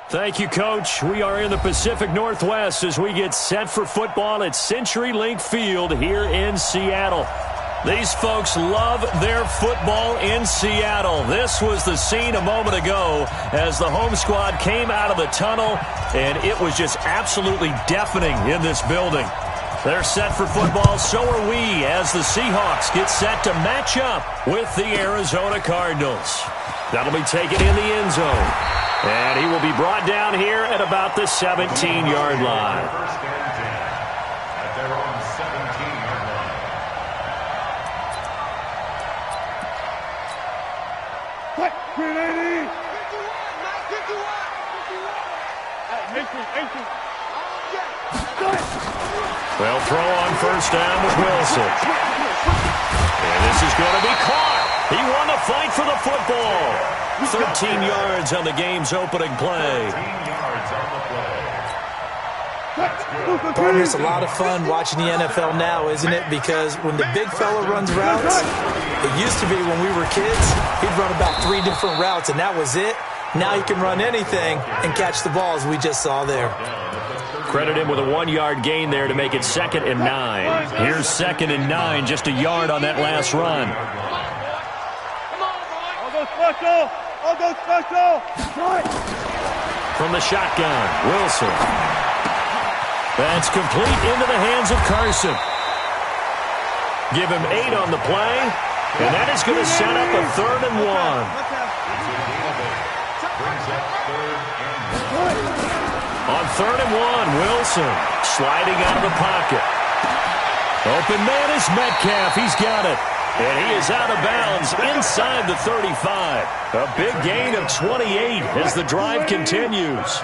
Thank you, Coach. We are in the Pacific Northwest as we get set for football at CenturyLink Field here in Seattle. These folks love their football in Seattle. This was the scene a moment ago as the home squad came out of the tunnel, and it was just absolutely deafening in this building. They're set for football, so are we, as the Seahawks get set to match up with the Arizona Cardinals. That'll be taken in the end zone. And he will be brought down here at about the 17-yard line. First and 10 at their own 17-yard line. Quick, 380. Well, throw on first down with Wilson. And this is going to be caught. He won the fight for the football. 13 yards on the game's opening play. 13 yards on the play. Partner, it's a lot of fun watching the NFL now, isn't it? Because when the big fella runs routes, it used to be when we were kids, he'd run about 3 different routes, and that was it. Now he can run anything and catch the balls we just saw there. Credit him with a 1-yard gain there to make it 2nd and 9. Here's 2nd and 9, just a yard on that last run. I'll go special. From the shotgun, Wilson. That's complete into the hands of Carson. Give him 8 on the play, and that is going to set up a 3rd and 1. On 3rd and 1, Wilson sliding out of the pocket. Open man is Metcalf. He's got it. And he is out of bounds inside the 35. A big gain of 28 as the drive continues.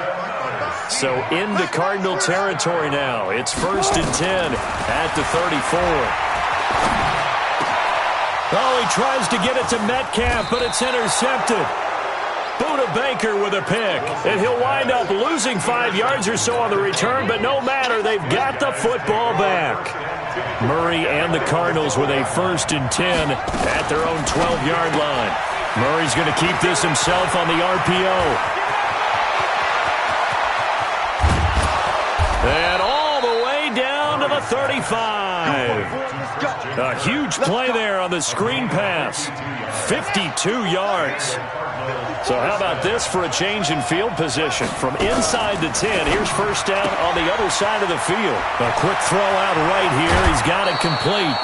So into Cardinal territory now. It's 1st and 10 at the 34. Oh, he tries to get it to Metcalf, but it's intercepted. Buda Baker with a pick. And he'll wind up losing 5 yards or so on the return, but no matter, they've got the football back. Murray and the Cardinals with a 1st and 10 at their own 12-yard line. Murray's going to keep this himself on the RPO. And all the way down to the 35. A huge play there on the screen pass. 52 yards. So how about this for a change in field position? From inside the 10, here's 1st down on the other side of the field. A quick throw out right here. He's got it complete.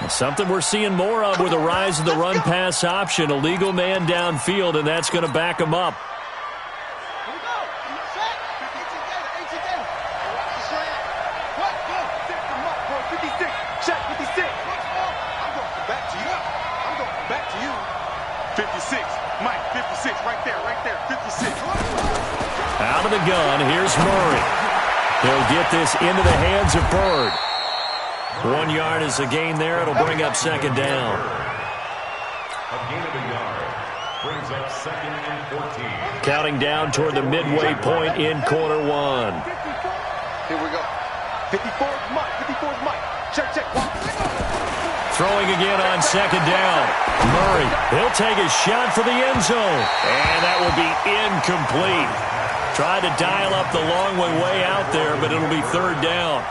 Something we're seeing more of with the rise of the run-pass option. A legal man downfield, and that's going to back him up. Out of the gun, here's Murray. He'll get this into the hands of Bird. 1 yard is the gain there. It'll bring up 2nd down. A gain of a yard brings up 2nd and 14. Counting down toward the midway point in quarter 1. Here we go. 54's Mike. 54's Mike. Check. Throwing again on 2nd down. Murray, he'll take a shot for the end zone. And that will be incomplete. Tried to dial up the long way out there, but it'll be 3rd down.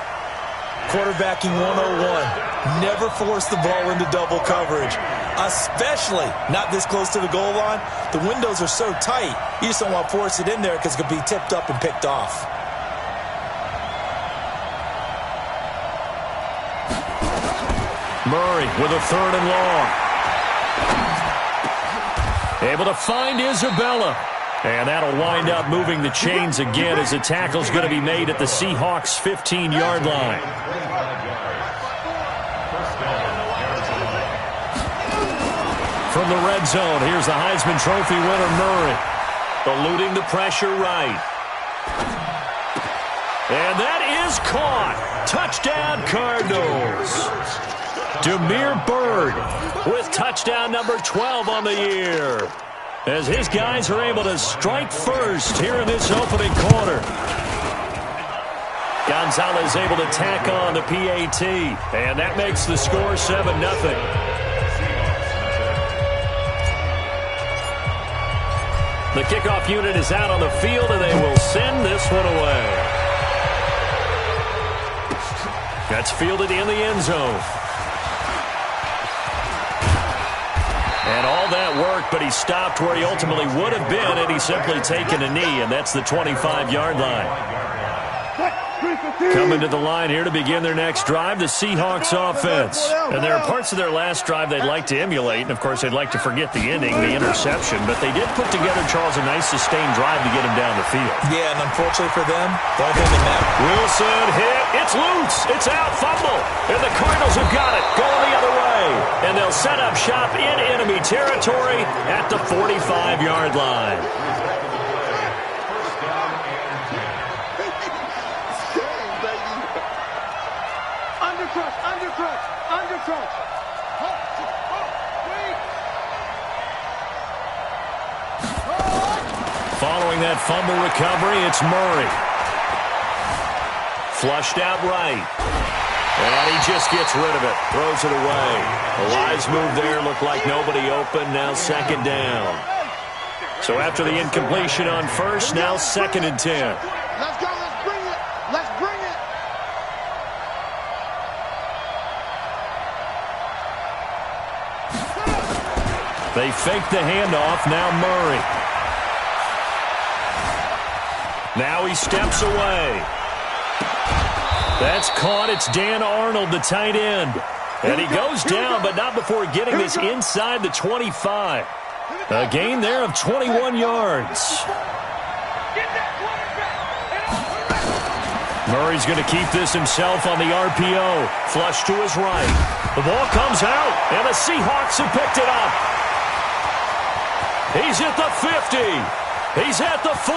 Quarterbacking 101. Never force the ball into double coverage, especially not this close to the goal line. The windows are so tight, you just don't want to force it in there because it could be tipped up and picked off. Murray with a 3rd and long. Able to find Isabella. And that'll wind up moving the chains again as the tackle's going to be made at the Seahawks' 15-yard line. From the red zone, here's the Heisman Trophy winner, Murray. Eluding the pressure right. And that is caught. Touchdown, Cardinals. Damiere Byrd with touchdown number 12 on the year, as his guys are able to strike first here in this opening quarter. Gonzalez able to tack on the PAT, and that makes the score 7-0. The kickoff unit is out on the field, and they will send this one away. That's fielded in the end zone. And all that work, but he stopped where he ultimately would have been had he simply taken a knee, and that's the 25-yard line. Coming to the line here to begin their next drive, the Seahawks offense. And there are parts of their last drive they'd like to emulate, and of course they'd like to forget the ending, the interception, but they did put together, Charles, a nice sustained drive to get him down the field. Yeah, and unfortunately for them, the only thing that matters. Wilson hit, it's loose, it's out, fumble, and the Cardinals have got it, going the other way. And they'll set up shop in enemy territory at the 45-yard line. Following that fumble recovery, it's Murray. Flushed out right. And he just gets rid of it. Throws it away. A wise move there. Looked like nobody open. Now second down. So after the incompletion on first, now 2nd and 10. Let's go. Let's bring it. Let's bring it. They fake the handoff. Now Murray. Now he steps away. That's caught. It's Dan Arnold, the tight end. And he goes down, but not before getting this inside the 25. A gain there of 21 yards. Murray's going to keep this himself on the RPO. Flush to his right. The ball comes out, and the Seahawks have picked it up. He's at the 50. He's at the 40.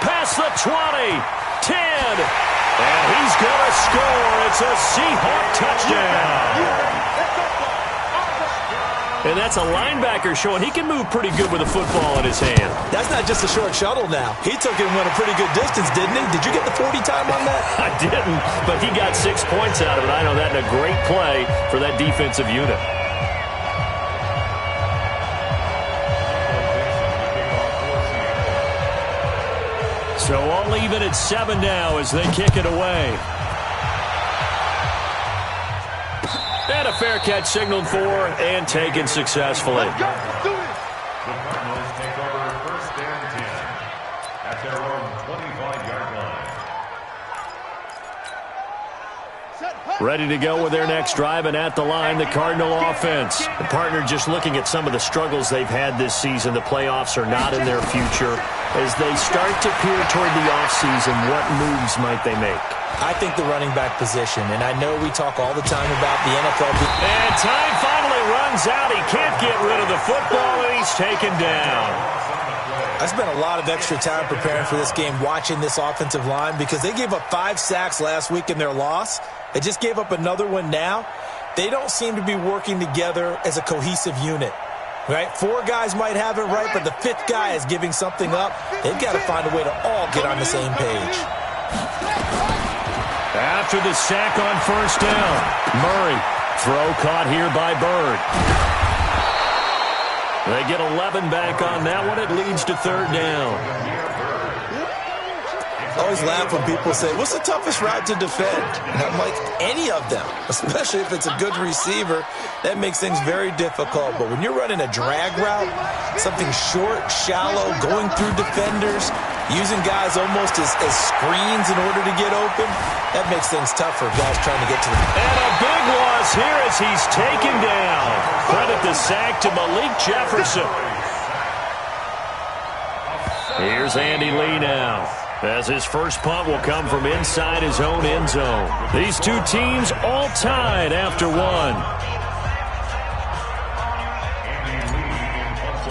Past the 20. 10. And he's going to score. It's a Seahawk touchdown. And that's a linebacker showing he can move pretty good with a football in his hand. That's not just a short shuttle now. He took it and went a pretty good distance, didn't he? Did you get the 40 time on that? I didn't, but he got 6 points out of it. I know that in a great play for that defensive unit. So all even at 7 now as they kick it away. And a fair catch signaled for and taken successfully. The Cardinals take over 1st and 10 at their own 25-yard line. Ready to go with their next drive, and at the line, the Cardinal offense. The partner just looking at some of the struggles they've had this season. The playoffs are not in their future. As they start to peer toward the offseason, what moves might they make? I think the running back position, and I know we talk all the time about the NFL. And time finally runs out. He can't get rid of the football, and he's taken down. I spent a lot of extra time preparing for this game, watching this offensive line, because they gave up 5 sacks last week in their loss. They just gave up another one now. They don't seem to be working together as a cohesive unit. Right? 4 guys might have it right, but the 5th guy is giving something up. They've got to find a way to all get on the same page. After the sack on first down, Murray. Throw caught here by Bird. They get 11 back on that one. It leads to 3rd down. I always laugh when people say, what's the toughest route to defend? And I'm like, any of them, especially if it's a good receiver. That makes things very difficult. But when you're running a drag route, something short, shallow, going through defenders, using guys almost as screens in order to get open, that makes things tough for guys trying to get to them. And a big loss here as he's taken down. Credit the sack to Malik Jefferson. Here's Andy Lee now, as his first punt will come from inside his own end zone. These two teams all tied after 1.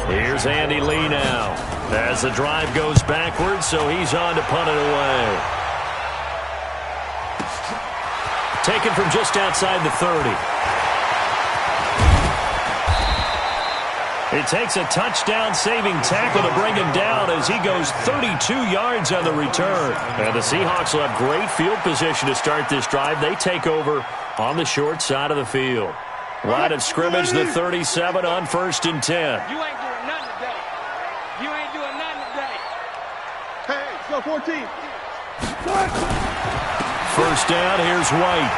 Here's Andy Lee now, as the drive goes backwards, so he's on to punt it away. Taken from just outside the 30. It takes a touchdown-saving tackle to bring him down as he goes 32 yards on the return. And the Seahawks will have great field position to start this drive. They take over on the short side of the field. Line of scrimmage, the 37 on 1st and 10. You ain't doing nothing today. You ain't go 14. First down, here's White.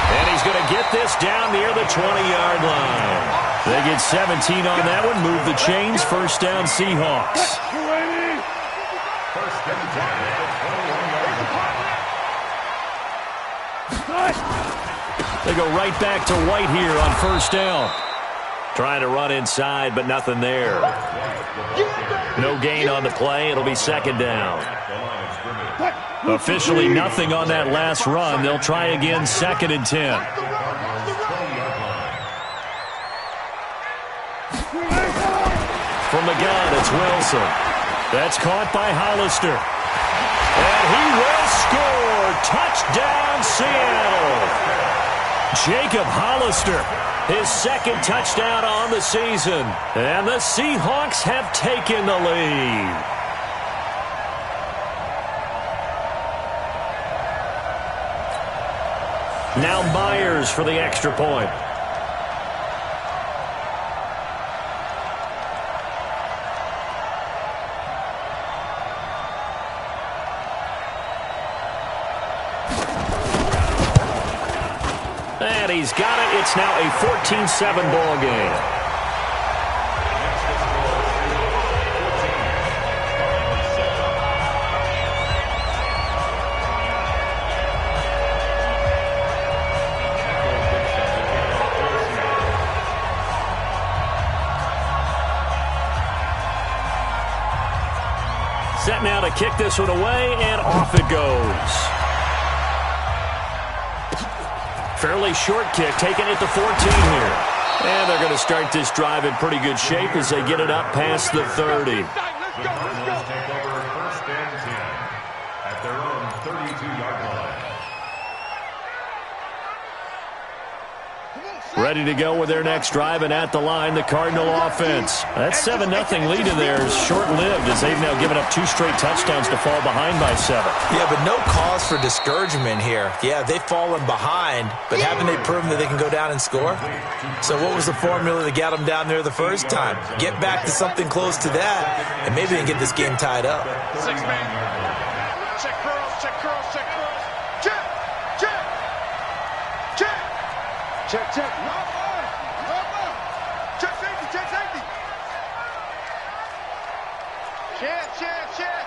And he's going to get this down near the 20-yard line. They get 17 on that one, move the chains, first down Seahawks. First and 10 at the 21-yard line. They go right back to White here on first down. Trying to run inside, but nothing there. No gain on the play. It'll be second down. Officially nothing on that last run. They'll try again, second and 10. From the gun, it's Wilson. That's caught by Hollister. And he will score. Touchdown, Seattle. Jacob Hollister, his second touchdown on the season. And the Seahawks have taken the lead. Now Myers for the extra point. And he's got it. It's now a 14-7 ball game. Set now to kick this one away, and off it goes. Fairly short kick, taking it to 14 here. And they're going to start this drive in pretty good shape as they get it up past the 30. The Cardinals take over first and 10 at their own 32-yard line. Ready to go with their next drive, and at the line, the Cardinal offense. That 7-0 lead of theirs short-lived as they've now given up 2 straight touchdowns to fall behind by 7. Yeah, but no cause for discouragement here. Yeah, they've fallen behind, but haven't they proven that they can go down and score? So what was the formula that got them down there the first time? Get back to something close to that, and maybe they can get this game tied up. 6-man. Check curls, check curls, check curls. Check, check, check. Check, check. Check safety, check safety. Check, check, check.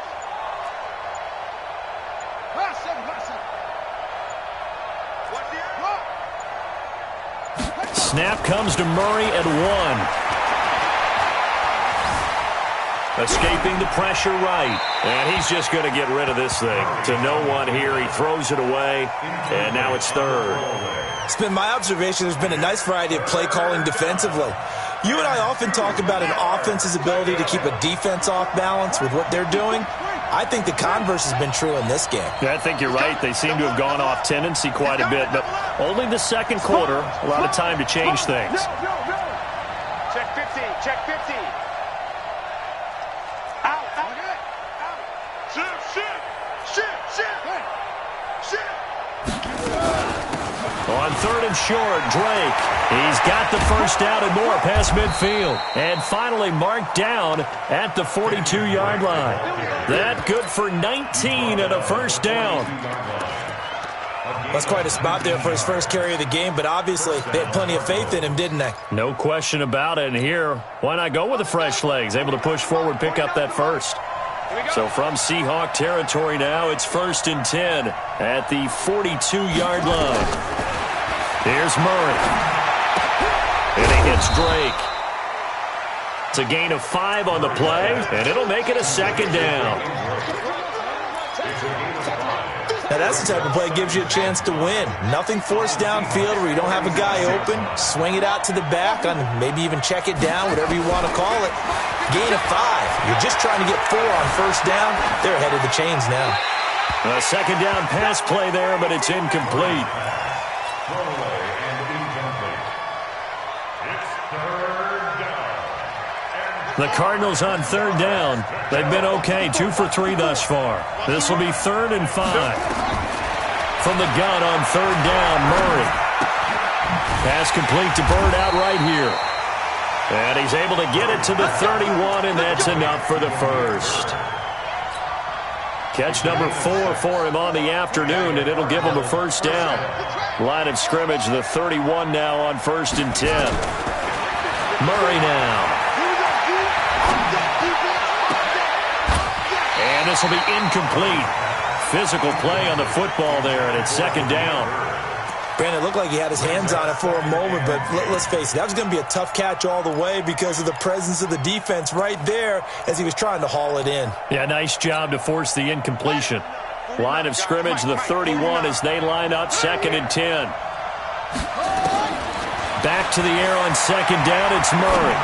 Pass him. What the? Snap comes to Murray at 1. Escaping the pressure right. And he's just going to get rid of this thing. To no one here. He throws it away. And now it's third. It's been my observation there's been a nice variety of play calling defensively. You and I often talk about an offense's ability to keep a defense off balance with what they're doing. I think the converse has been true in this game. Yeah, I think you're right. They seem to have gone off tendency quite a bit, but only the second quarter, a lot of time to change things. Check 50, check 50. Out. Shit. On third and short, Drake. He's got the first down and more past midfield. And finally marked down at the 42-yard line. That good for 19 and a first down. That's quite a spot there for his first carry of the game, but obviously they had plenty of faith in him, didn't they? No question about it. And here, why not go with the fresh legs? Able to push forward, pick up that first. So from Seahawk territory now, it's first and 10 at the 42-yard line. Here's Murray. And he hits Drake. It's a gain of 5 on the play, and it'll make it a second down. Now that's the type of play that gives you a chance to win. Nothing forced downfield where you don't have a guy open. Swing it out to the back, on maybe even check it down, whatever you want to call it. Gain of 5. You're just trying to get 4 on first down. They're ahead of the chains now. A second down pass play there, but it's incomplete. Throwaway and incomplete. It's third down. The Cardinals on third down. They've been okay, 2 for 3 thus far. This will be 3rd and 5. From the gun on third down, Murray. Pass complete to Bird out right here. And he's able to get it to the 31, and that's enough for the first. Catch number 4 for him on the afternoon, and it'll give him a first down. Line of scrimmage, the 31 now on 1st and 10. Murray now. And this will be incomplete. Physical play on the football there, and it's 2nd down. Brandon, it looked like he had his hands on it for a moment, but let's face it, that was going to be a tough catch all the way because of the presence of the defense right there as he was trying to haul it in. Yeah, nice job to force the incompletion. Line of scrimmage, the 31 as they line up, 2nd and 10. Back to the air on 2nd down, it's Murray.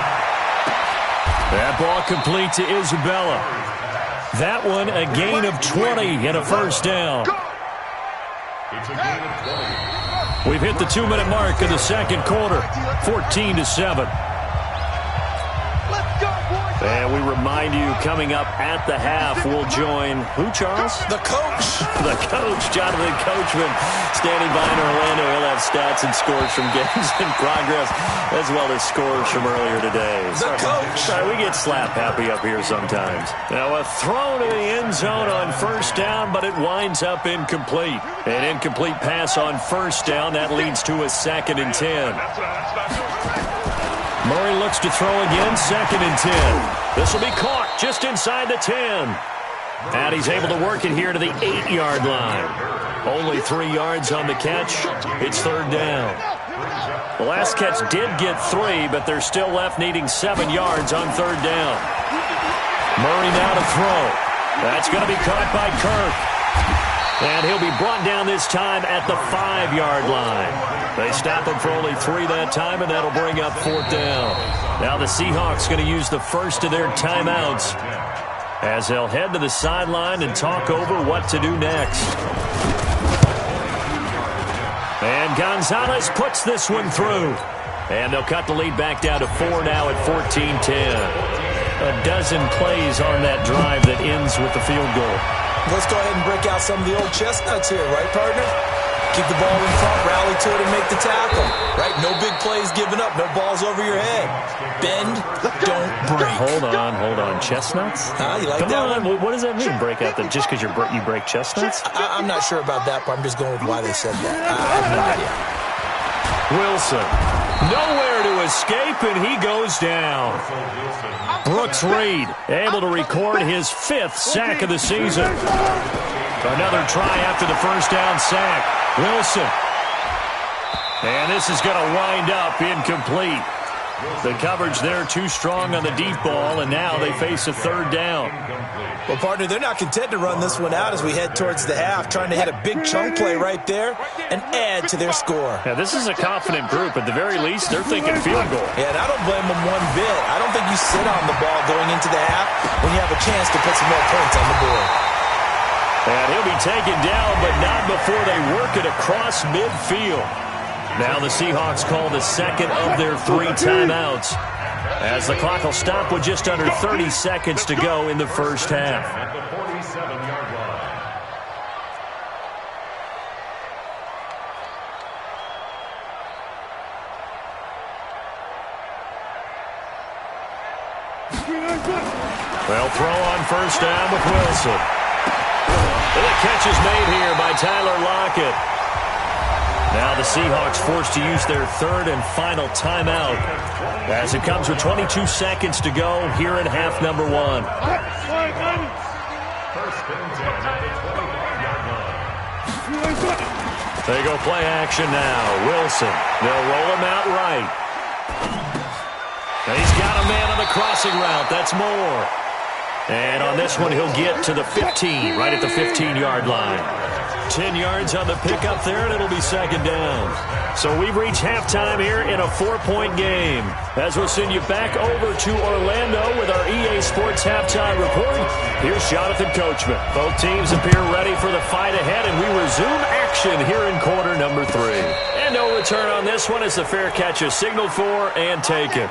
That ball complete to Isabella. That one a gain of 20 and a first down. It's a gain of 20. We've hit the 2-minute mark in the 2nd quarter, 14-7. And we remind you, coming up at the half, we'll join who, Charles? The coach. The coach, Jonathan Coachman, standing by in Orlando. He'll have stats and scores from games in progress, as well as scores from earlier today. The coach. Sorry, we get slap happy up here sometimes. Now a throw to the end zone on 1st down, but it winds up incomplete. An incomplete pass on 1st down. That leads to a 2nd and 10. Murray looks to throw again, 2nd and 10. This will be caught just inside the 10. And he's able to work it here to the 8-yard line. Only 3 yards on the catch. It's 3rd down. The last catch did get 3, but they're still left needing 7 yards on 3rd down. Murray now to throw. That's going to be caught by Kirk. And he'll be brought down this time at the 5-yard line. They stop him for only 3 that time, and that'll bring up 4th down. Now the Seahawks going to use the first of their timeouts as they'll head to the sideline and talk over what to do next. And Gonzalez puts this one through. And they'll cut the lead back down to 4 now at 14-10. A dozen plays on that drive that ends with the field goal. Let's go ahead and break out some of the old chestnuts here, right, partner? Keep the ball in front, rally to it, and make the tackle. Right? No big plays given up. No balls over your head. Bend, don't break. Hold on. Chestnuts? You like Come that on. one? What does that mean, break out? Just because you break chestnuts? I'm not sure about that, but I'm just going with why they said that. I have no idea. Wilson. Nowhere to escape, and he goes down. Brooks Reed able to record his 5th sack of the season. Another try after the first down sack. Wilson. And this is going to wind up incomplete. The coverage there too strong on the deep ball, and now they face a 3rd down. Well, partner, they're not content to run this one out as we head towards the half, trying to hit a big chunk play right there and add to their score. Yeah, this is a confident group. At the very least, they're thinking field goal. Yeah, and I don't blame them one bit. I don't think you sit on the ball going into the half when you have a chance to put some more points on the board. And he'll be taken down, but not before they work it across midfield. Now the Seahawks call the 2nd of their 3 timeouts, as the clock will stop with just under 30 seconds to go in the first half. At the 47-yard line. Well, throw on 1st down with Wilson. And the catch is made here by Tyler Lockett. Now the Seahawks forced to use their 3rd and final timeout as it comes with 22 seconds to go here in half number 1. First and 10 at the 25-yard line. They go play action now. Wilson. They'll roll him out right. And he's got a man on the crossing route. That's Moore. And on this one, he'll get to the 15, right at the 15-yard line. 10 yards on the pickup there, and it'll be 2nd down. So we've reached halftime here in a 4-point game. As we'll send you back over to Orlando with our EA Sports Halftime Report, here's Jonathan Coachman. Both teams appear ready for the fight ahead, and we resume action here in quarter number 3. And no return on this one as the fair catch is signaled for and taken.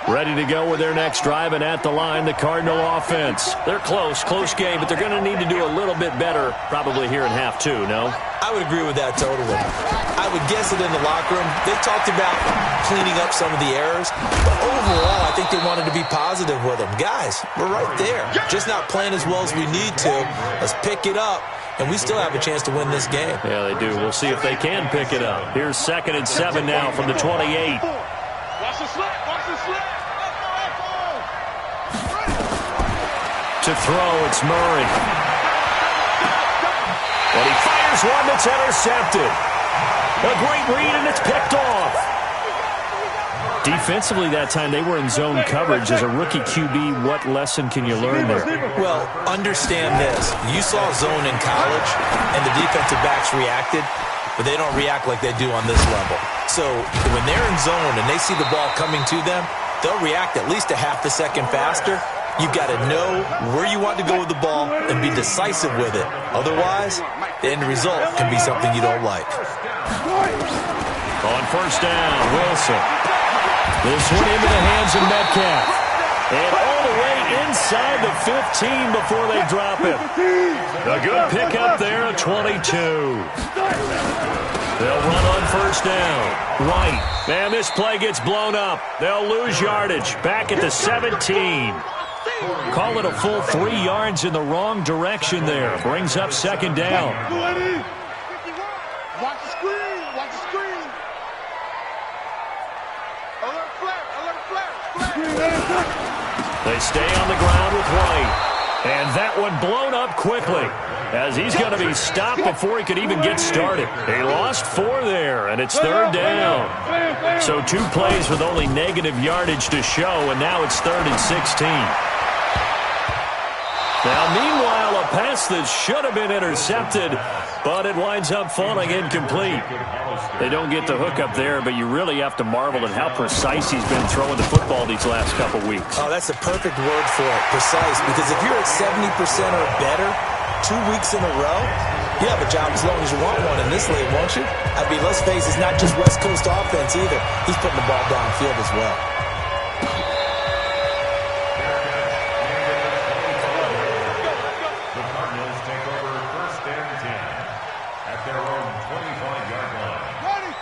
Ready to go with their next drive, and at the line, the Cardinal offense. They're close game, but they're going to need to do a little bit better probably here in half 2, no? I would agree with that totally. I would guess that in the locker room, they talked about cleaning up some of the errors, but overall, I think they wanted to be positive with them. Guys, we're right there. Just not playing as well as we need to. Let's pick it up, and we still have a chance to win this game. Yeah, they do. We'll see if they can pick it up. Here's 2nd and 7 now from the 28. Watch the slip. Watch the slip. To throw, it's Murray. But he fires one that's intercepted. A great read, and it's picked off. Defensively that time, they were in zone coverage. As a rookie QB, what lesson can you learn there? Well, understand this. You saw zone in college, and the defensive backs reacted, but they don't react like they do on this level. So when they're in zone and they see the ball coming to them, they'll react at least a half a second faster. You've got to know where you want to go with the ball and be decisive with it. Otherwise, the end result can be something you don't like. On 1st down, Wilson. This one into the hands of Metcalf. And all the way inside the 15 before they drop it. A good pickup there at 22. They'll run on 1st down. Right. And this play gets blown up. They'll lose yardage. Back at the 17. Call it a full 3 yards in the wrong direction there. Brings up 2nd down. Watch the screen. Watch the screen. Alert flag. Alert flag. They stay on the ground with White. And that one blown up quickly, as he's going to be stopped before he could even get started. He lost 4 there, and it's 3rd down. So 2 plays with only negative yardage to show, and now it's 3rd and 16. Now, meanwhile, a pass that should have been intercepted, but it winds up falling incomplete. They don't get the hook up there, but you really have to marvel at how precise he's been throwing the football these last couple weeks. Oh, that's the perfect word for it, precise, because if you're at 70% or better 2 weeks in a row, you have a job as long as you want one in this league, won't you? I mean, let's face it, it's not just West Coast offense either. He's putting the ball downfield as well.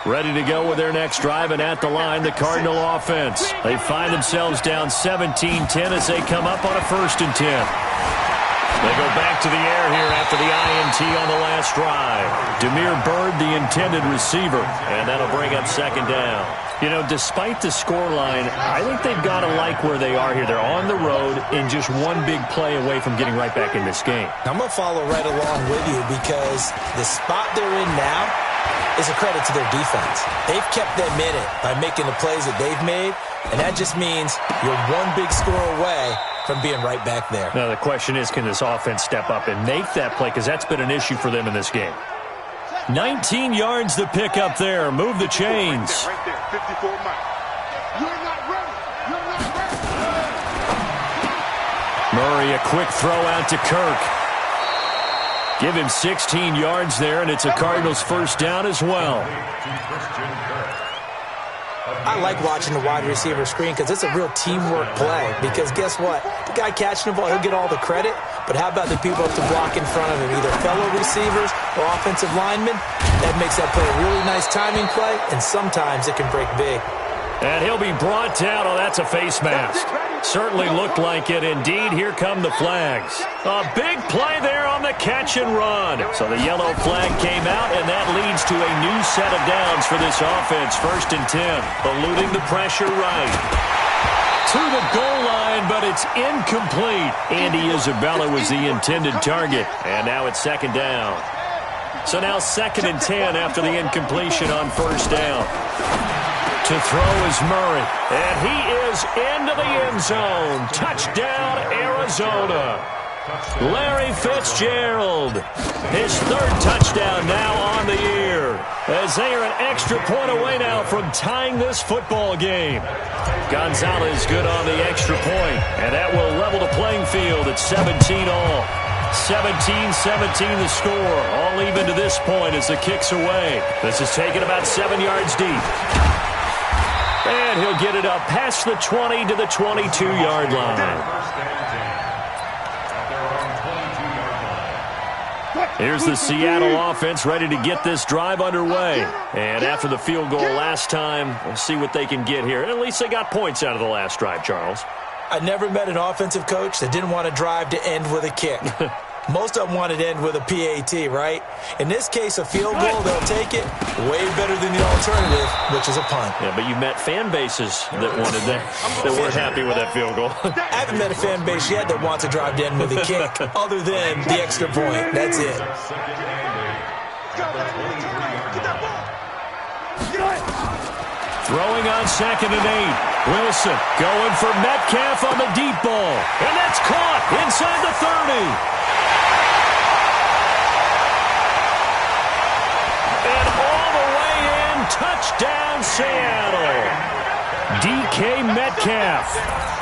Ready to go with their next drive, and at the line, the Cardinal offense. They find themselves down 17-10 as they come up on a 1st and 10. They go back to the air here after the INT on the last drive. Demir Bird, the intended receiver, and that'll bring up 2nd down. You know, despite the scoreline, I think they've got to like where they are here. They're on the road and just one big play away from getting right back in this game. I'm going to follow right along with you because the spot they're in now is a credit to their defense. They've kept them in it by making the plays that they've made, and that just means you're one big score away from being right back there. Now, the question is, can this offense step up and make that play? Because that's been an issue for them in this game. 19 yards to pick up there. Move the chains. Right there, 54 miles. You're not ready. You're not ready. Murray, a quick throw out to Kirk. Give him 16 yards there, and it's a Cardinals 1st down as well. I like watching the wide receiver screen because it's a real teamwork play. Because guess what? The guy catching the ball, he'll get all the credit. But how about the people to block in front of him, either fellow receivers or offensive linemen? That makes that play a really nice timing play, and sometimes it can break big. And he'll be brought down. Oh, that's a face mask. Certainly looked like it. Indeed, here come the flags. A big play there on the catch and run. So the yellow flag came out, and that leads to a new set of downs for this offense. 1st and 10. Eluding the pressure right. To the goal line, but it's incomplete. Andy Isabella was the intended target. And now it's 2nd down. So now 2nd and 10 after the incompletion on 1st down. To throw is Murray, and he is into the end zone. Touchdown, Arizona. Larry Fitzgerald, his 3rd touchdown now on the year, as they are an extra point away now from tying this football game. Gonzalez good on the extra point, and that will level the playing field at 17 all. 17-17 the score, all even to this point as the kick's away. This is taken about 7 yards deep. And he'll get it up past the 20 to the 22-yard line. Here's the Seattle offense ready to get this drive underway. And after the field goal last time, we'll see what they can get here. At least they got points out of the last drive, Charles. I never met an offensive coach that didn't want to drive to end with a kick. Most of them wanted to end with a PAT, right? In this case, a field goal, they'll take it way better than the alternative, which is a punt. Yeah, but you met fan bases that wanted that weren't happy with that field goal. I haven't met a fan base yet that wants to drive to end with a kick, other than the extra point. That's it. Throwing on 2nd and 8. Wilson going for Metcalf on the deep ball. And that's caught inside the 30. And all the way in, touchdown Seattle. DK Metcalf,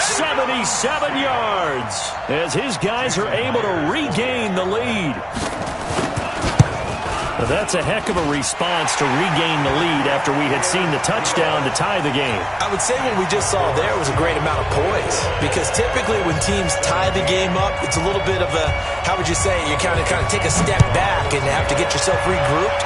77 yards, as his guys are able to regain the lead. Now that's a heck of a response to regain the lead after we had seen the touchdown to tie the game. I would say what we just saw there was a great amount of poise, because typically when teams tie the game up, it's a little bit of a, how would you say, you kind of take a step back and have to get yourself regrouped.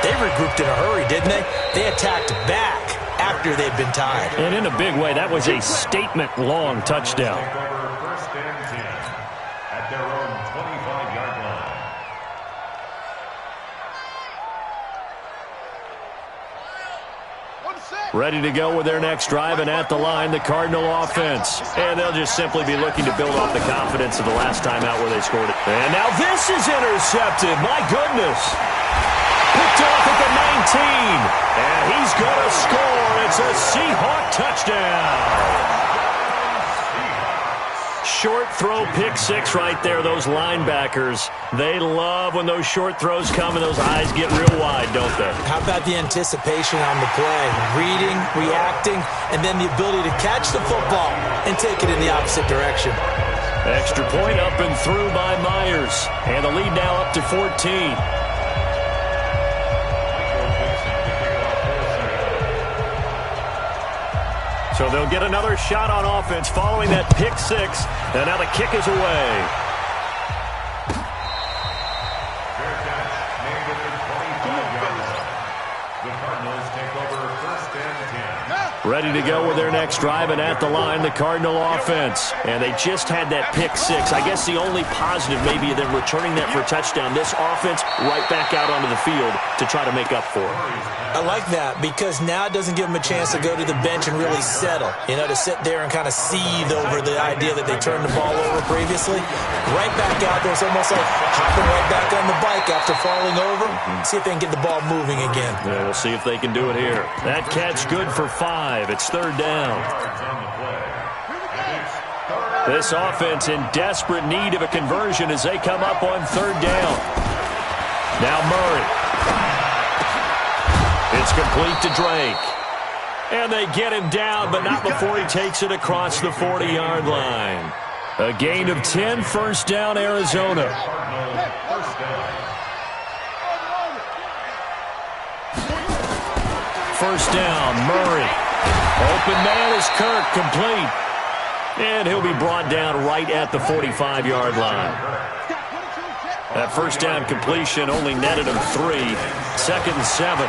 They regrouped in a hurry, didn't they? They attacked back after they'd been tied. And in a big way, that was a statement-long touchdown. First and 10 at their own 25-yard line. Ready to go with their next drive, and at the line, the Cardinal offense. And they'll just simply be looking to build off the confidence of the last time out where they scored it. And now this is intercepted. My goodness. Picked off at the 19. And he's going to score. It's a Seahawk touchdown. Short throw, pick six right there. Those linebackers, they love when those short throws come and those eyes get real wide, don't they? How about the anticipation on the play? Reading, reacting, and then the ability to catch the football and take it in the opposite direction. Extra point up and through by Myers. And the lead now up to 14. So they'll get another shot on offense following that pick six. And now the kick is away. Fair catch made at the 25-yard line. The Cardinals take over first and 10. Ready to go with their next drive, and at the line, the Cardinal offense. And they just had that pick six. I guess the only positive maybe of them returning that for a touchdown. This offense right back out onto the field to try to make up for it. I like that, because now it doesn't give them a chance to go to the bench and really settle. You know, to sit there and kind of seethe over the idea that they turned the ball over previously. Right back out there. It's almost like hopping right back on the bike after falling over. See if they can get the ball moving again. Yeah, we'll see if they can do it here. That catch good for 5. It's third down. This offense in desperate need of a conversion as they come up on third down. Now Murray. It's complete to Drake. And they get him down, but not before he takes it across the 40-yard line. A gain of 10, first down, Arizona. First down, Murray. Open man is Kirk, complete. And he'll be brought down right at the 45-yard line. That first down completion only netted him 3. Second and 7.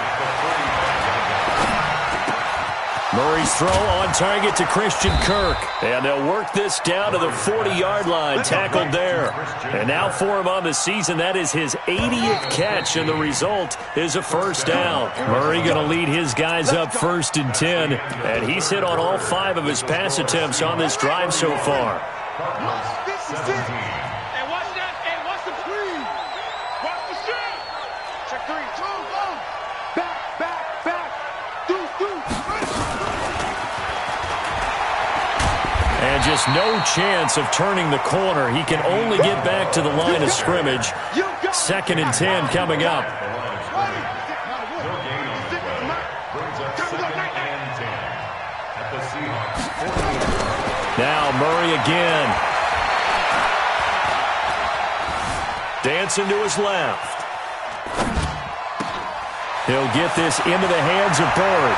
Murray's throw on target to Christian Kirk. And they'll work this down to the 40-yard line, tackled there. And now for him on the season, that is his 80th catch, and the result is a first down. Murray going to lead his guys up first and 10, and he's hit on all 5 of his pass attempts on this drive so far. And just no chance of turning the corner. He can only get back to the line of scrimmage. Second and 10 coming up. Now Murray again. Dancing to his left. He'll get this into the hands of Bird.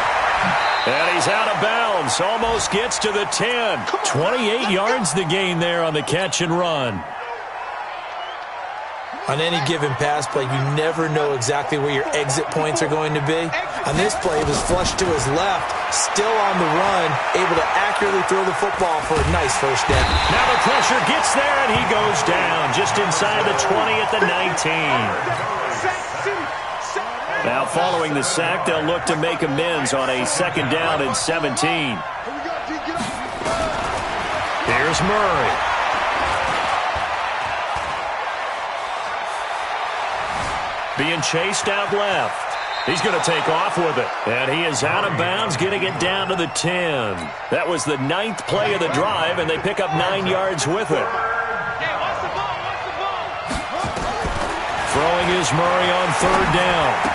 And he's out of bounds. Almost gets to the 10. 28 yards the gain there on the catch and run. On any given pass play, you never know exactly where your exit points are going to be. On this play, it was flushed to his left, still on the run, able to accurately throw the football for a nice first down. Now the pressure gets there, and he goes down just inside the 20 at the 19. Now following the sack, they'll look to make amends on a 2nd down and 17. Here's Murray. Being chased out left. He's going to take off with it. And he is out of bounds, getting it down to the 10. That was the 9th play of the drive, and they pick up 9 yards with it. Throwing is Murray on 3rd down.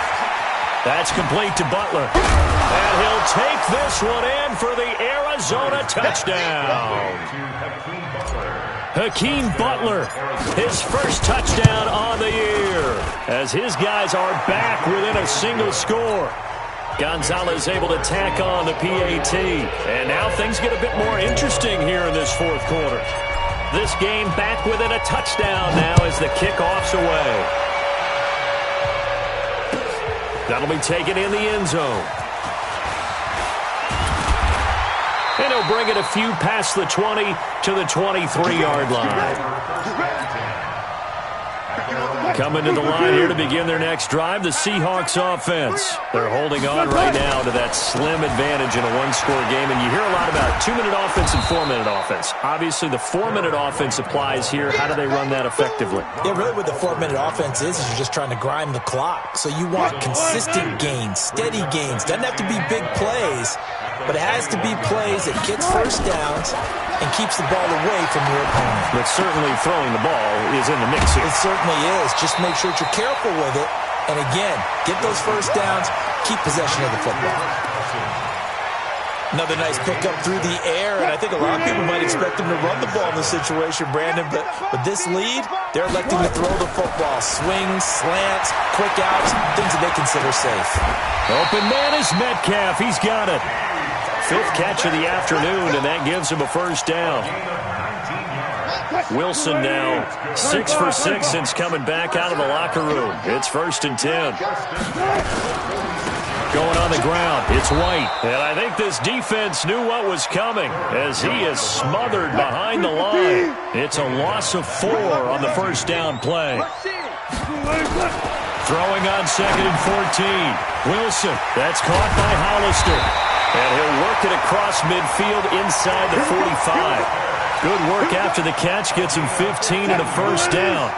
That's complete to Butler. And he'll take this one in for the Arizona touchdown. Hakeem Butler, his first touchdown on the year, as his guys are back within a single score. Gonzalez able to tack on the PAT. And now things get a bit more interesting here in this 4th quarter. This game back within a touchdown now as the kickoff's away. That'll be taken in the end zone. And he'll bring it a few past the 20 to the 23-yard line. Coming to the line here to begin their next drive, the Seahawks offense. They're holding on right now to that slim advantage in a one-score game. And you hear a lot about 2-minute offense and 4-minute offense. Obviously, the 4-minute offense applies here. How do they run that effectively? Yeah, really what the 4-minute offense is you're just trying to grind the clock. So you want consistent gains, steady gains. Doesn't have to be big plays, but it has to be plays that gets first downs and keeps the ball away from your opponent. But certainly throwing the ball is in the mix here. It certainly is. Just make sure that you're careful with it. And again, get those first downs, keep possession of the football. Another nice pickup through the air, and I think a lot of people might expect them to run the ball in this situation, Brandon, but with this lead, they're electing to throw the football. Swings, slants, quick outs, things that they consider safe. Open man is Metcalf. He's got it. 5th catch of the afternoon, and that gives him a first down. Wilson now 6 for 6 since coming back out of the locker room. It's 1st and 10. Going on the ground, it's White. And I think this defense knew what was coming as he is smothered behind the line. It's a loss of 4 on the first down play. Throwing on 2nd and 14. Wilson, that's caught by Hollister. And he'll work it across midfield inside the 45. Good work after the catch, gets him 15 and a first down.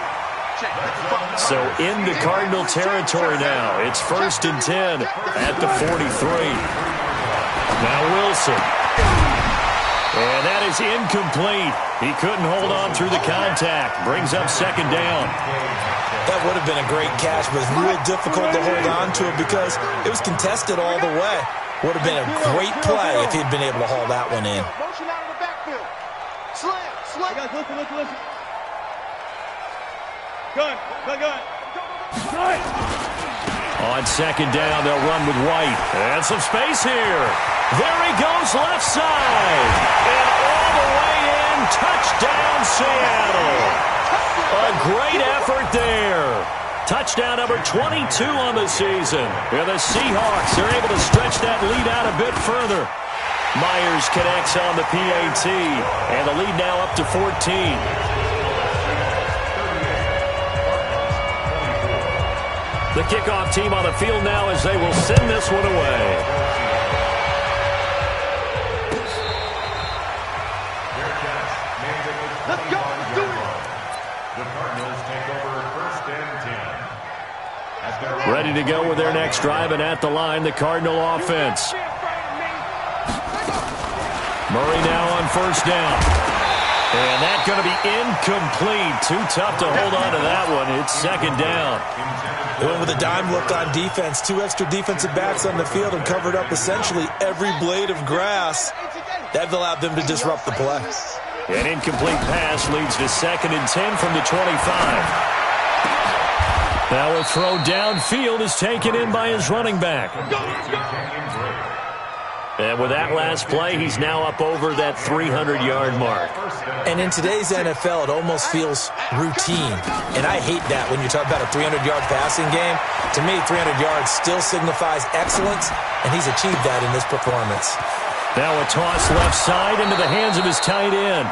So into Cardinal territory now. It's 1st and 10 at the 43. Now Wilson. And that is incomplete. He couldn't hold on through the contact. Brings up 2nd down. That would have been a great catch, but it was real difficult to hold on to it because it was contested all the way. Would have been a great play if he'd been able to haul that one in. Motion out of the backfield. Slam. Listen. Good. On 2nd down, they'll run with White. And some space here. There he goes left side. And all the way in, touchdown Seattle. A great effort there. Touchdown number 22 on the season. And the Seahawks are able to stretch that lead out a bit further. Myers connects on the PAT. And the lead now up to 14. The kickoff team on the field now as they will send this one away. Let's go. Do it. The Cardinals take over 1st and 10. Ready to go with their next drive, and at the line, the Cardinal offense. Murray now on 1st down. And that's going to be incomplete. Too tough to hold on to that one. It's 2nd down. They went with a dime look on defense. 2 extra defensive backs on the field and covered up essentially every blade of grass. That allowed them to disrupt the play. An incomplete pass leads to 2nd and 10 from the 25. Now a throw downfield is taken in by his running back. And with that last play, he's now up over that 300-yard mark. And in today's NFL, it almost feels routine. And I hate that when you talk about a 300-yard passing game. To me, 300 yards still signifies excellence, and he's achieved that in this performance. Now a toss left side into the hands of his tight end.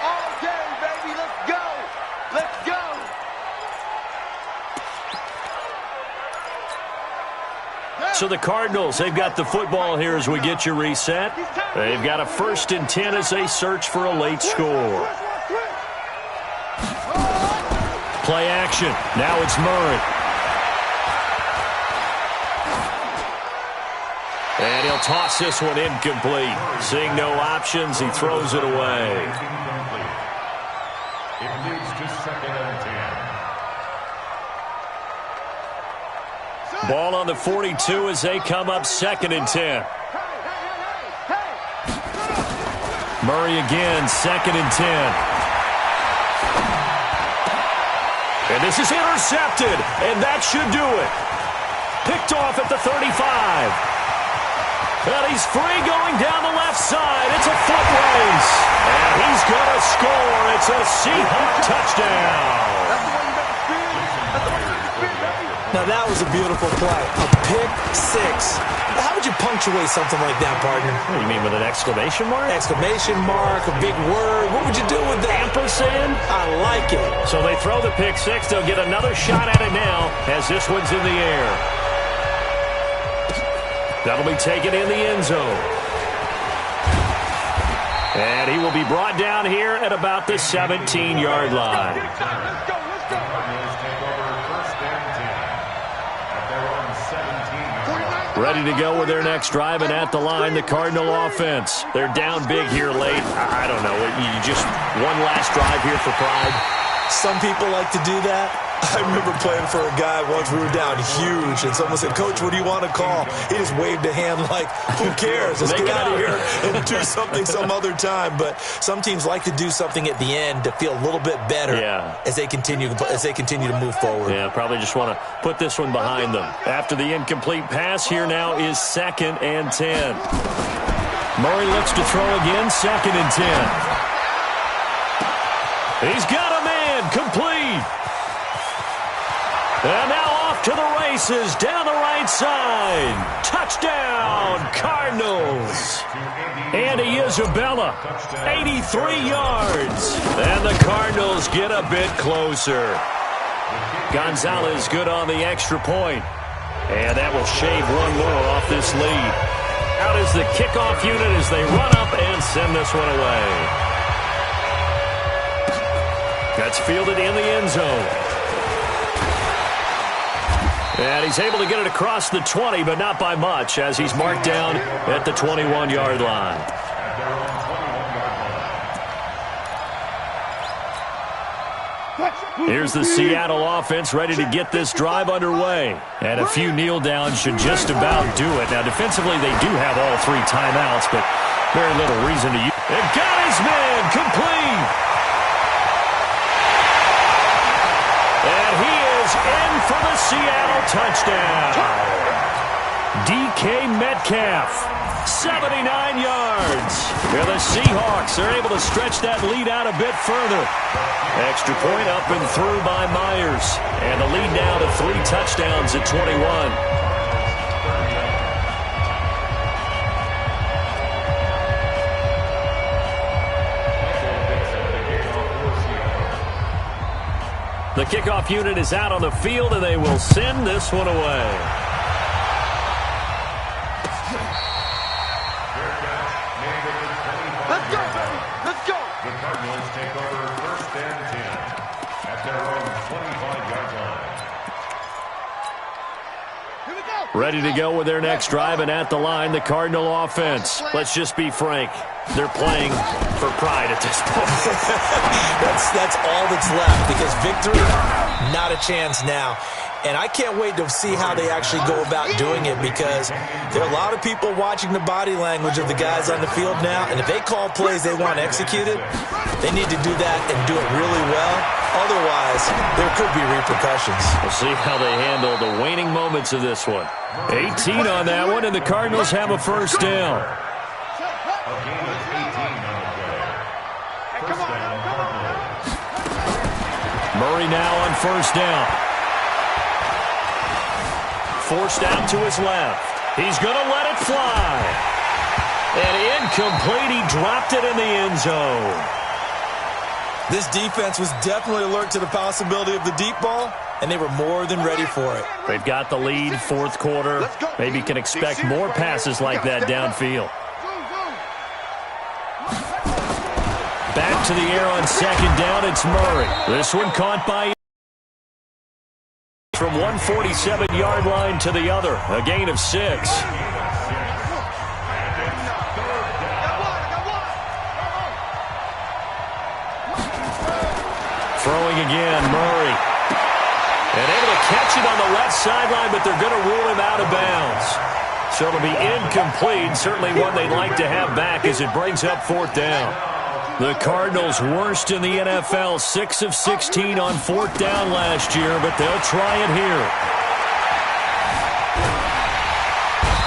Okay, baby, let's go. Let's go. So the Cardinals, they've got the football here as we get you reset. They've got a 1st and 10 as they search for a late score. Play action. Now it's Murray. And he'll toss this one incomplete. Seeing no options, he throws it away. It leads to 2nd and 10. Ball on the 42 as they come up 2nd and 10. Murray again, 2nd and 10. And this is intercepted, and that should do it. Picked off at the 35. And he's free going down the left side. It's a foot race. And he's going to score. It's a Seahawk touchdown. Now, that was a beautiful play. A pick six. How would you punctuate something like that, partner? What do you mean, with an exclamation mark? Exclamation mark, a big word. What would you do with that? Ampersand? I like it. So they throw the pick six. They'll get another shot at it now as this one's in the air. That'll be taken in the end zone. And he will be brought down here at about the 17-yard line. Let's go. Cardinals take over 1st and 10 at their own 17-yard line. Ready to go with their next drive, and at the line, the Cardinal offense. They're down big here late. I don't know. You just one last drive here for pride. Some people like to do that. I remember playing for a guy once. We were down huge, and someone said, "Coach, what do you want to call?" He just waved a hand like, "Who cares? Let's get out of here and do something some other time." But some teams like to do something at the end to feel a little bit better as they continue to move forward. Yeah, probably just want to put this one behind them. After the incomplete pass, here now is 2nd and 10. Murray looks to throw again, 2nd and 10. He's got a man, complete. And now off to the races, down the right side. Touchdown, Cardinals. Andy Isabella, 83 yards. And the Cardinals get a bit closer. Gonzalez good on the extra point. And that will shave one more off this lead. Out is the kickoff unit as they run up and send this one away. That's fielded in the end zone. And he's able to get it across the 20, but not by much, as he's marked down at the 21-yard line. Here's the Seattle offense ready to get this drive underway. And a few kneel downs should just about do it. Now, defensively, they do have all 3 timeouts, but very little reason to use. And got his man, complete. And he is in for the Seattle touchdown. DK Metcalf, 79 yards. Yeah, the Seahawks are able to stretch that lead out a bit further. Extra point up and through by Myers. And the lead now to 3 touchdowns at 21. The kickoff unit is out on the field, and they will send this one away. Let's go, baby. Let's go. The Cardinals take over 1st and 10 at their own 25-yard line. Here we go. Ready to go with their next drive, and at the line, the Cardinal offense. Let's just be frank. They're playing for pride at this point. That's all that's left, because victory, not a chance now. And I can't wait to see how they actually go about doing it, because there are a lot of people watching the body language of the guys on the field now, and if they call plays they want executed, they need to do that and do it really well. Otherwise, there could be repercussions. We'll see how they handle the waning moments of this one. 18 on that one, and the Cardinals have a first down. A gain of 18 on the play. First down, Cardinals. Murray now on first down. Forced out to his left. He's going to let it fly. And incomplete. He dropped it in the end zone. This defense was definitely alert to the possibility of the deep ball, and they were more than ready for it. They've got the lead, fourth quarter. Maybe can expect more passes like that downfield. Back to the air on second down, it's Murray. This one caught by from 147-yard line to the other. A gain of 6. Throwing again, Murray. And able to catch it on the left sideline, but they're going to rule him out of bounds. So it'll be incomplete. Certainly one they'd like to have back as it brings up fourth down. The Cardinals worst in the NFL, 6 of 16 on fourth down last year, but they'll try it here.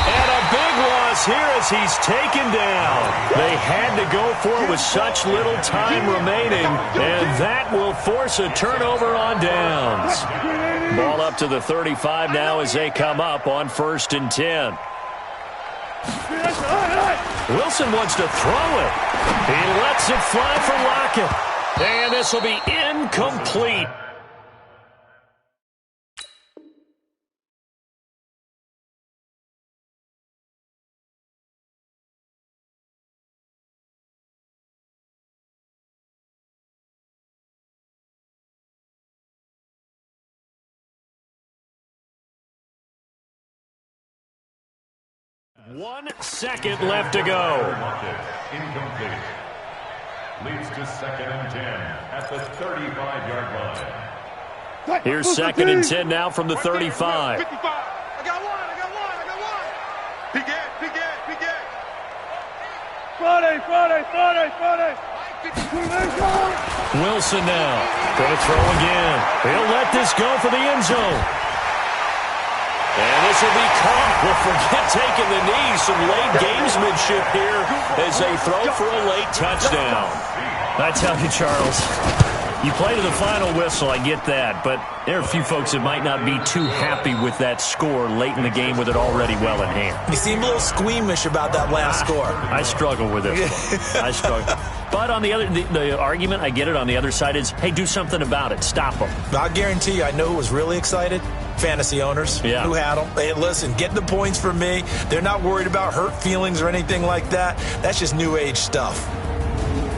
And a big loss here as he's taken down. They had to go for it with such little time remaining, and that will force a turnover on downs. Ball up to the 35 now as they come up on 1st and 10. Wilson wants to throw it. He lets it fly for Lockett. And this will be incomplete. One second left to go. Incomplete. Leads to 2nd and 10 at the 35-yard line. Here's 2nd and 10 now from the 35. 55. I got one. Big Ed. Friday. Wilson now. Going to throw again. He'll let this go for the end zone. And this will be caught. Well, forget taking the knee. Some late gamesmanship here as they throw for a late touchdown. I tell you, Charles, you play to the final whistle, I get that, but there are a few folks that might not be too happy with that score late in the game with it already well in hand. You seem a little squeamish about that last score. I struggle with it. I struggle. But on the other, the argument, I get it, on the other side is, hey, do something about it. Stop them. I guarantee you, I know who was really excited. Fantasy owners who had them. Hey, listen, get the points for me. They're not worried about hurt feelings or anything like that. That's just new age stuff.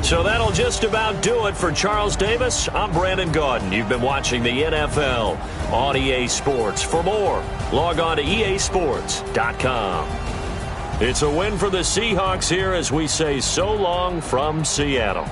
So that'll just about do it for Charles Davis. I'm Brandon Gaudin. You've been watching the NFL on EA Sports. For more, log on to easports.com. It's a win for the Seahawks here as we say so long from Seattle.